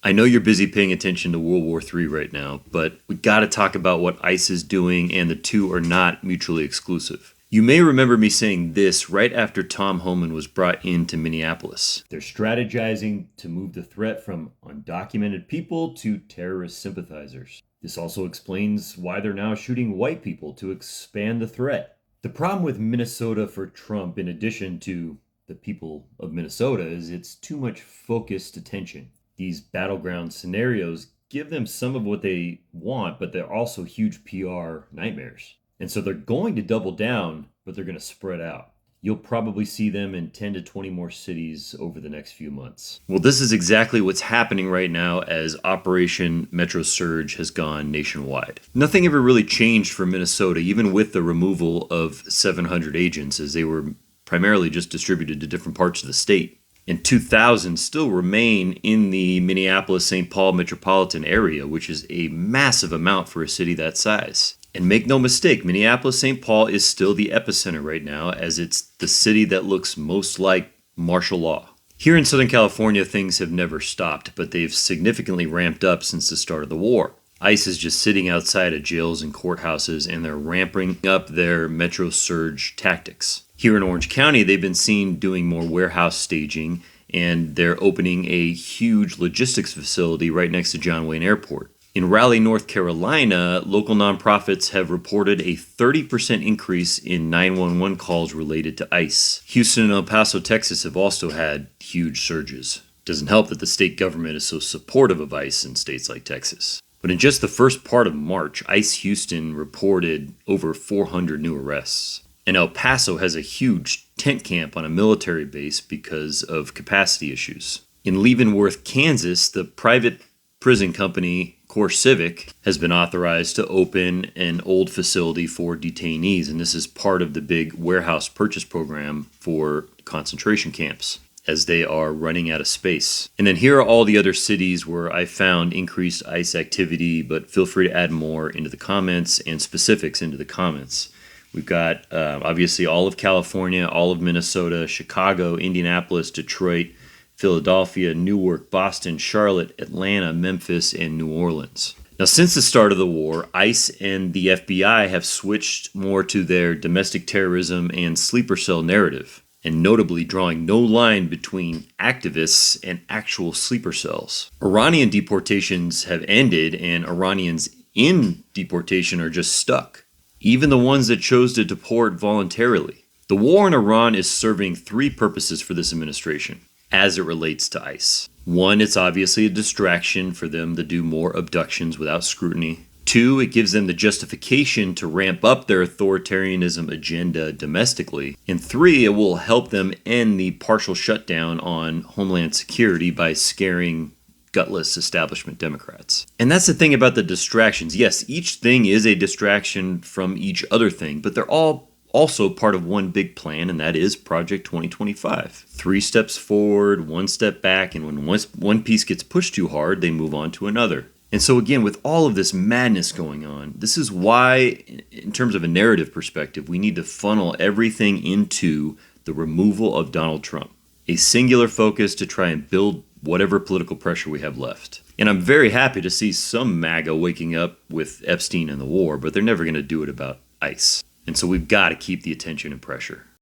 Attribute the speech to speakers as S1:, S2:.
S1: I know you're busy paying attention to World War III right now, but we gotta talk about what ICE is doing, and the two are not mutually exclusive. You may remember me saying this right after Tom Homan was brought into Minneapolis. They're strategizing to move the threat from undocumented people to terrorist sympathizers. This also explains why they're now shooting white people to expand the threat. The problem with Minnesota for Trump, in addition to the people of Minnesota, is it's too much focused attention. These battleground scenarios give them some of what they want, but they're also huge PR nightmares. And so they're going to double down, but they're going to spread out. You'll probably see them in 10 to 20 more cities over the next few months. Well, this is exactly what's happening right now as Operation Metro Surge has gone nationwide. Nothing ever really changed for Minnesota, even with the removal of 700 agents, as they were primarily just distributed to different parts of the state. And 2,000 still remain in the Minneapolis-St. Paul metropolitan area, which is a massive amount for a city that size. And make no mistake, Minneapolis-St. Paul is still the epicenter right now, as it's the city that looks most like martial law. Here in Southern California, things have never stopped, but they've significantly ramped up since the start of the war. ICE is just sitting outside of jails and courthouses, and they're ramping up their Metro Surge tactics. Here in Orange County, they've been seen doing more warehouse staging, and they're opening a huge logistics facility right next to John Wayne Airport. In Raleigh, North Carolina, local nonprofits have reported a 30% increase in 911 calls related to ICE. Houston and El Paso, Texas have also had huge surges. Doesn't help that the state government is so supportive of ICE in states like Texas. But in just the first part of March, ICE Houston reported over 400 new arrests. And El Paso has a huge tent camp on a military base because of capacity issues. In Leavenworth, Kansas, the private prison company CoreCivic has been authorized to open an old facility for detainees, and this is part of the big warehouse purchase program for concentration camps, as they are running out of space. And then here are all the other cities where I found increased ICE activity, but feel free to add more into the comments and specifics into the comments. We've got obviously all of California, all of Minnesota, Chicago, Indianapolis, Detroit, Philadelphia, Newark, Boston, Charlotte, Atlanta, Memphis, and New Orleans. Now, since the start of the war, ICE and the FBI have switched more to their domestic terrorism and sleeper cell narrative, and notably drawing no line between activists and actual sleeper cells. Iranian deportations have ended, and Iranians in deportation are just stuck. Even the ones that chose to deport voluntarily. The war in Iran is serving three purposes for this administration as it relates to ICE. One, it's obviously a distraction for them to do more abductions without scrutiny. Two, it gives them the justification to ramp up their authoritarianism agenda domestically. And three, it will help them end the partial shutdown on Homeland Security by scaring gutless establishment Democrats. And that's the thing about the distractions. Yes, each thing is a distraction from each other thing, but they're all also part of one big plan, and that is Project 2025. 3 steps forward, 1 step back, and when one piece gets pushed too hard, they move on to another. And so again, with all of this madness going on, this is why, in terms of a narrative perspective, we need to funnel everything into the removal of Donald Trump. A singular focus to try and build whatever political pressure we have left. And I'm very happy to see some MAGA waking up with Epstein and the war, but they're never going to do it about ICE. And so we've got to keep the attention and pressure.